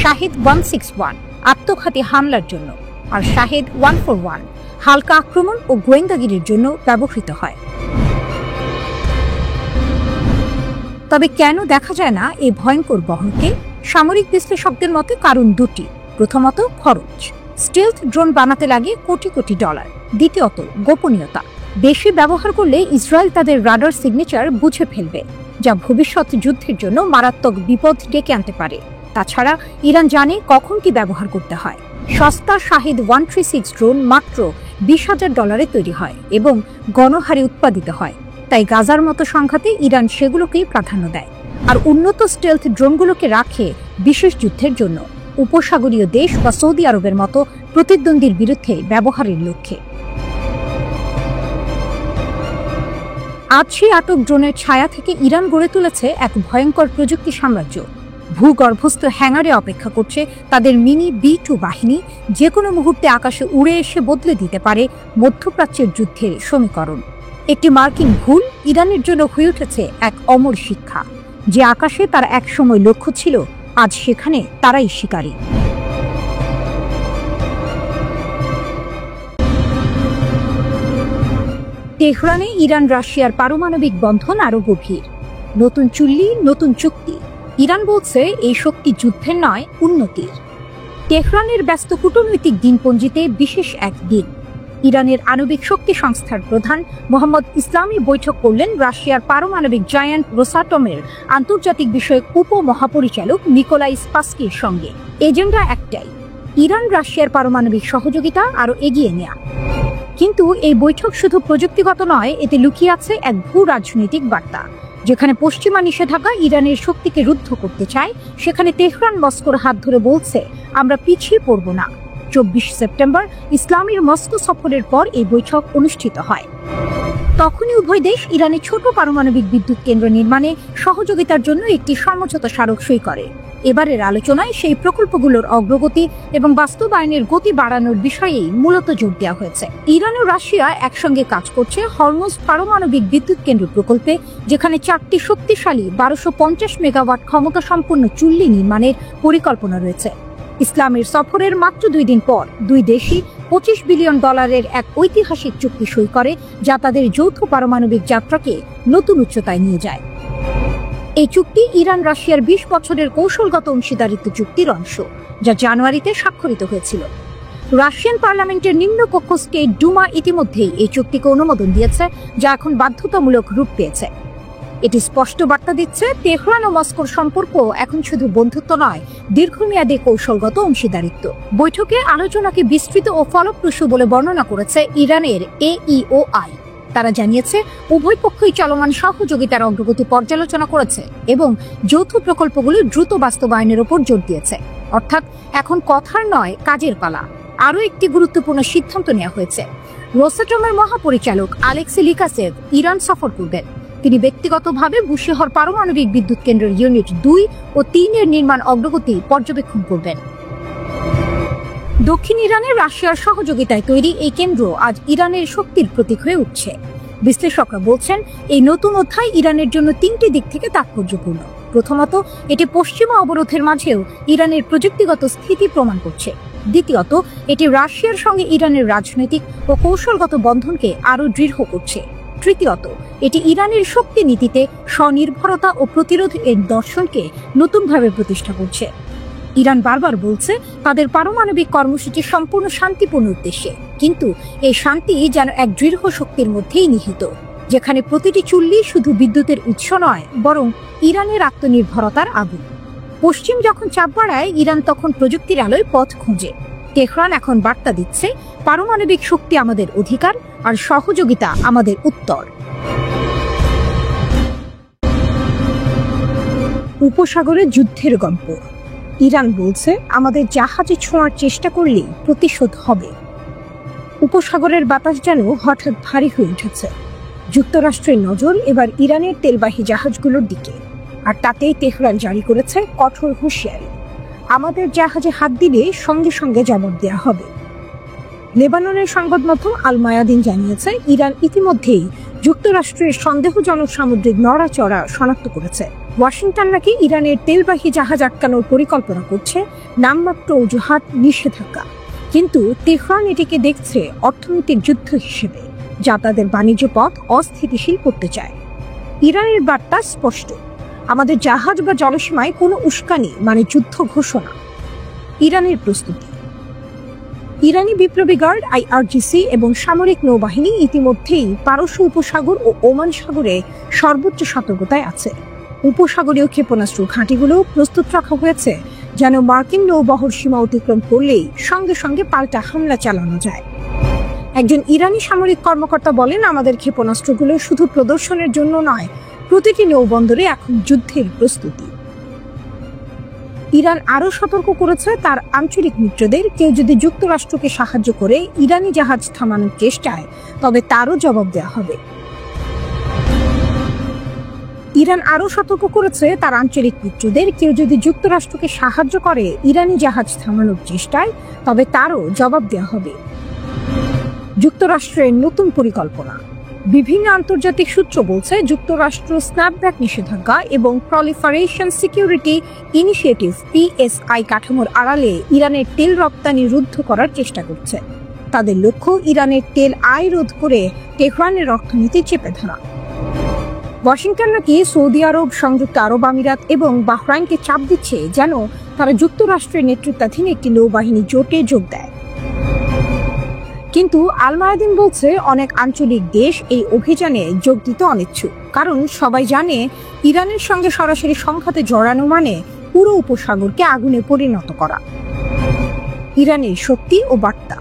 Speaker 1: শাহেদ 161 আত্মঘাতী হামলার জন্য, আর শাহেদ 141 হালকা আক্রমণ ও গোয়েন্দাগিরির জন্য ব্যবহৃত হয়। তবে কেন দেখা যায় না এই ভয়ঙ্কর বহরকে? সামরিক বিশ্লেষকদের মতে কারণ দুটি। প্রথমত খরচ, স্টেলথ ড্রোন বানাতে লাগে কোটি কোটি ডলার। দ্বিতীয়ত গোপনীয়তা, বেশি ব্যবহার করলে ইসরায়েল তাদের রাডার সিগনেচার বুঝে ফেলবে, যা ভবিষ্যৎ যুদ্ধের জন্য মারাত্মক বিপদ ডেকে আনতে পারে। তাছাড়া ইরান জানে কখন কি ব্যবহার করতে হয়। সস্তা শাহিদ 136 ড্রোন মাত্র $20,000 তৈরি হয় এবং গণহারে উৎপাদিত হয়, তাই গাজার মতো সংঘাতে ইরান সেগুলোকেই প্রাধান্য দেয় আর উন্নত স্টেলথ ড্রোনগুলোকে রাখে বিশেষ যুদ্ধের জন্য, উপসাগরীয় দেশ বা সৌদি আরবের মতো প্রতিদ্বন্দ্বীর বিরুদ্ধে ব্যবহারের লক্ষ্যে। আজ সেই আটক ড্রোনের ছায়া থেকে ইরান গড়ে তুলেছে এক ভয়ঙ্কর প্রযুক্তি সাম্রাজ্য। ভূগর্ভস্থ হ্যাঙ্গারে অপেক্ষা করছে তাদের মিনি B-2 বাহিনী, যে কোনো মুহূর্তে আকাশে উড়ে এসে বদলে দিতে পারে মধ্যপ্রাচ্যের যুদ্ধের সমীকরণ। একটি মার্কিন ভুল ইরানের জন্য হয়ে উঠেছে এক অমর শিক্ষা। যে আকাশে তার একসময় লক্ষ্য ছিল, আজ সেখানে তারাই শিকারী। তেহরানে ইরান রাশিয়ার পারমাণবিক বন্ধন আরো গভীর। নতুন চুল্লি, নতুন চুক্তি। ইরান বলছে এই শক্তি যুদ্ধের নয়, উন্নতির। তেহরানের ব্যস্ত কূটনৈতিক দিনপঞ্জিতে বিশেষ এক দিন। ইরানের আণবিক শক্তি সংস্থার প্রধান মোহাম্মদ ইসলামি বৈঠক করলেন রাশিয়ার পারমাণবিক জায়ান্ট রোসাটমের আন্তর্জাতিক বিষয়ক উপমহাপরিচালক নিকোলাই স্পাসকির সঙ্গে। এজেন্ডা একটাই, ইরান রাশিয়ার পারমাণবিক সহযোগিতা আরও এগিয়ে নেয়া। কিন্তু এই বৈঠক শুধু প্রযুক্তিগত নয়, এতে লুকিয়ে আছে এক ভূ রাজনৈতিক বার্তা। যেখানে পশ্চিমা নিষেধাজ্ঞা ইরানের শক্তিকে রুদ্ধ করতে চায়, সেখানে তেহরান মস্কোর হাত ধরে বলছে আমরা পিছিয়ে পড়ব না। 24 সেপ্টেম্বর ইসলামের মস্কো সফরের পর এই বৈঠক অনুষ্ঠিত হয়। তখনই উভয় দেশ ইরানে ছোট পারমাণবিক বিদ্যুৎ কেন্দ্র নির্মাণে সহযোগিতার জন্য একটি সমঝোতা স্মারক সই করে। এবারের আলোচনায় সেই প্রকল্পগুলোর অগ্রগতি এবং বাস্তবায়নের গতি বাড়ানোর বিষয়েই মূলত জোর দেওয়া হয়েছে। ইরান ও রাশিয়া একসঙ্গে কাজ করছে হরমুজ পারমাণবিক বিদ্যুৎ কেন্দ্র প্রকল্পে, যেখানে 4টি শক্তিশালী 1250 মেগাওয়াট ক্ষমতা সম্পন্ন চুল্লি নির্মাণের পরিকল্পনা রয়েছে। ইসলামের সফরের মাত্র 2 দিন পর দুই দেশই $25 বিলিয়ন এক ঐতিহাসিক চুক্তি সই করে, যা তাদের যৌথ পারমাণবিক যাত্রাকে নতুন উচ্চতায় নিয়ে যায়। এই চুক্তি ইরান রাশিয়ার 20 বছরের কৌশলগত অংশীদারিত্ব চুক্তির অংশ, যা জানুয়ারিতে স্বাক্ষরিত হয়েছিল। রাশিয়ান পার্লামেন্টের নিম্নকক্ষ স্টেট ডুমা ইতিমধ্যেই এই চুক্তিকে অনুমোদন দিয়েছে, যা এখন বাধ্যতামূলক রূপ পেয়েছে। এটি স্পষ্ট বার্তা দিচ্ছে তেহরান ও মস্কোর সম্পর্ক এখন শুধু বন্ধুত্ব নয়, দীর্ঘমেয়াদী কৌশলগত অংশীদারিত্ব। বৈঠকে আলোচনাকে বিস্তৃত ও ফলপ্রসূ বলে বর্ণনা করেছে ইরানের AEOI। তারা জানিয়েছে উভয় পক্ষই চলমান সহযোগিতার অগ্রগতি পর্যালোচনা করেছে এবং যৌথ প্রকল্পগুলো দ্রুত বাস্তবায়নের উপর জোর দিয়েছে। অর্থাৎ এখন কথার নয়, কাজের পালা। আরও একটি গুরুত্বপূর্ণ সিদ্ধান্ত নেওয়া হয়েছে। রোসাটমের মহাপরিচালক আলেক্সি লিকাসেভ ইরান সফর করবেন। তিনি ব্যক্তিগতভাবে বুশেহর পারমাণবিক বিদ্যুৎ কেন্দ্রের ইউনিট 2 ও 3 এর নির্মাণ অগ্রগতি পর্যবেক্ষণ করবেন। দক্ষিণ ইরানে রাশিয়ার সহযোগিতায় তৈরি এই কেন্দ্র আজ ইরানের শক্তির প্রতীক হয়ে উঠছে। বিশ্লেষকরা বলছেন এই নতুন অধ্যায় ইরানের জন্য 3টি দিক থেকে তাৎপর্যপূর্ণ। প্রথমত, এটি পশ্চিমা অবরোধের মাঝেও ইরানের প্রযুক্তিগত স্থিতি প্রমাণ করছে। দ্বিতীয়ত, এটি রাশিয়ার সঙ্গে ইরানের রাজনৈতিক ও কৌশলগত বন্ধনকে আরও দৃঢ় করছে। তৃতীয়ত, এটি ইরানের শক্তি নীতিতে স্বনির্ভরতা ও প্রতিরোধের দর্শনকে নতুনভাবে প্রতিষ্ঠা করছে। ইরান বারবার বলছে তাদের পারমাণবিক কর্মসূচি সম্পূর্ণ শান্তিপূর্ণ উদ্দেশ্যে, কিন্তু এই শান্তি যেন এক দৃঢ় শক্তির মধ্যেই নিহিত, যেখানে প্রতিটি চুল্লি শুধু বিদ্যুতের উৎস নয়, বরং ইরানের আত্মনির্ভরতার আগুন। পশ্চিম যখন চাপ বাড়ায়, ইরান তখন প্রযুক্তির আলোয় পথ খোঁজে। তেহরান এখন বার্তা দিচ্ছে পারমাণবিক শক্তি আমাদের অধিকার আর সহযোগিতা আমাদের উত্তর। উপসাগরে যুদ্ধের গল্প। ইরান বলছে আমাদের জাহাজে ছোঁয়ার চেষ্টা করলেই প্রতিশোধ হবে। উপসাগরের বাতাস যেন হঠাৎ ভারী হয়ে উঠেছে। যুক্তরাষ্ট্রের নজর এবার ইরানের তেলবাহী জাহাজগুলোর দিকে, আর তাতেই তেহরান জারি করেছে কঠোর হুঁশিয়ারি। আমাদের জাহাজে হাত দিলে সঙ্গে সঙ্গে জবাব দেওয়া হবে। লেবাননের সংবাদ মাধ্যম আল মায়াদিন জানিয়েছে ইরান ইতিমধ্যেই যুক্তরাষ্ট্রের সন্দেহজনক সামুদ্রিক নড়াচড়া শনাক্ত করেছে। ওয়াশিংটন নাকি ইরানের তেলবাহী জাহাজ আটকানোর পরিকল্পনা করছে, নামমাত্র অজুহাত নিষেধাজ্ঞা। কিন্তু তেহরান এটিকে দেখছে অর্থনৈতিক যুদ্ধ হিসেবে, যা তাদের বাণিজ্য পথ অস্থিতিশীল করতে চায়। ইরানের বার্তা স্পষ্ট, আমাদের জাহাজ বা জলসীমায় কোনো উস্কানি মানে যুদ্ধ ঘোষণা। ইরানের প্রস্তুতি। ইরানি বিপ্লবী গার্ড IRGC এবং সামরিক নৌবাহিনী ইতিমধ্যেই পারস্য উপসাগর ও ওমান সাগরে সর্বোচ্চ সতর্কতায় আছে। উপসাগরীয় ক্ষেপণাস্ত্র ঘাঁটিগুলো প্রস্তুত রাখা হয়েছে যেন মার্কিন নৌবহর সীমা অতিক্রম করলেই সঙ্গে সঙ্গে পাল্টা হামলা চালানো যায়। একজন ইরানি সামরিক কর্মকর্তা বলেন, আমাদের ক্ষেপণাস্ত্রগুলো শুধু প্রদর্শনের জন্য নয়, প্রতিটি নৌবন্দরে এখন যুদ্ধের প্রস্তুতি। ইরান আরও সতর্ক করেছে তার আঞ্চলিক মিত্রদের, কেউ যদি যুক্তরাষ্ট্রকে সাহায্য করে ইরানি জাহাজ থামানোর চেষ্টায়, তবে তারও জবাব দেওয়া হবে। ইরান আরও সতর্ক করেছে তার আঞ্চলিক মিত্রদের, কেউ যদি যুক্তরাষ্ট্রকে সাহায্য করে ইরানি জাহাজ থামানোর চেষ্টায়, তবে তারও জবাব দেওয়া হবে। যুক্তরাষ্ট্রের নতুন পরিকল্পনা। বিভিন্ন আন্তর্জাতিক সূত্র বলছে, যুক্তরাষ্ট্র স্ন্যাপব্যাক নিষেধাজ্ঞা এবং প্রলিফারেশন সিকিউরিটি ইনিশিয়েটিভ PSI কাঠামোর আড়ালে ইরানের তেল রপ্তানি রুদ্ধ করার চেষ্টা করছে। তাদের লক্ষ্য ইরানের তেল আয় রোধ করে তেহরানের অর্থনীতি চেপে ধরা। ওয়াশিংটন নাকি সৌদি আরব, সংযুক্ত আরব আমিরাত এবং বাহরাইনকে চাপ দিচ্ছে যেন তারা যুক্তরাষ্ট্রের নেতৃত্বাধীন একটি নৌবাহিনী জোটে যোগ দেয়। কিন্তু আল মায়াদিন বলছে, অনেক আঞ্চলিক দেশ এই অভিযানে যোগ দিতে অনিচ্ছুক, কারণ সবাই জানে ইরানের সঙ্গে সরাসরি সংঘাতে জড়ানো মানে পুরো উপসাগরকে আগুনে পরিণত করা। ইরানের শক্তি ও বার্তা।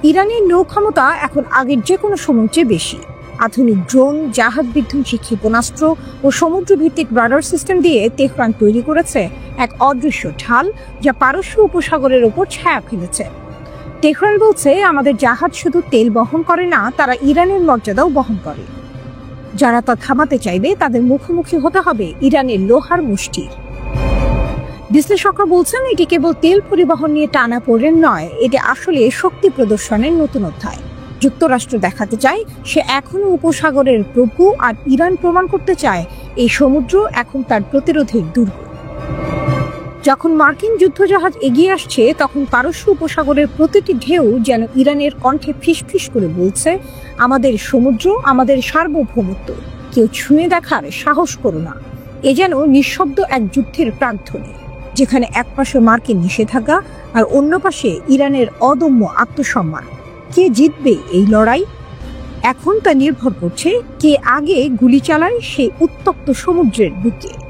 Speaker 1: ইরানের নৌ ক্ষমতা এখন আগের যে কোনো সময়ের চেয়ে বেশি। আধুনিক ড্রোন, জাহাজ বিধ্বংসী ক্ষেপণাস্ত্র ও সমুদ্র ভিত্তিক রাডার সিস্টেম দিয়ে তেহরান তৈরি করেছে এক অদৃশ্য ঢাল, যা পারস্য উপসাগরের ওপর ছায়া ফেলেছে। তেহরান বলছে, আমাদের জাহাজ শুধু তেল বহন করে না, তারা ইরানের মর্যাদাও বহন করে। যারা তা থামাতে চাইবে তাদের মুখোমুখি হতে হবে ইরানের লোহার মুষ্টির। বিশ্লেষকরা বলছেন, এটি কেবল তেল পরিবহন নিয়ে টানাপোড়েন নয়, এটি আসলে শক্তি প্রদর্শনের নতুন অধ্যায়। যুক্তরাষ্ট্র দেখাতে চায় সে এখনো উপসাগরের প্রভু, আর ইরান প্রমাণ করতে চায় এই সমুদ্র এখন তার প্রতিরোধের দুর্গ। যখন মার্কিন যুদ্ধজাহাজ এগিয়ে আসছে, তখন পারস্য উপসাগরের প্রতিটি ঢেউ যেন ইরানের কণ্ঠে ফিসফিস করে বলছে, আমাদের সমুদ্র, আমাদের সার্বভৌমত্ব, কেউ ছুঁয়ে দেখার সাহস করো না। এ যেন নিঃশব্দ এক যুদ্ধের প্রান্তনে, যেখানে এক পাশে মার্কিন নিষেধাজ্ঞা আর অন্য পাশে ইরানের অদম্য আত্মসম্মান। কে জিতবে এই লড়াই? এখন তা নির্ভর করছে কে আগে গুলি চালায় সেই উত্তপ্ত সমুদ্রের বুকে।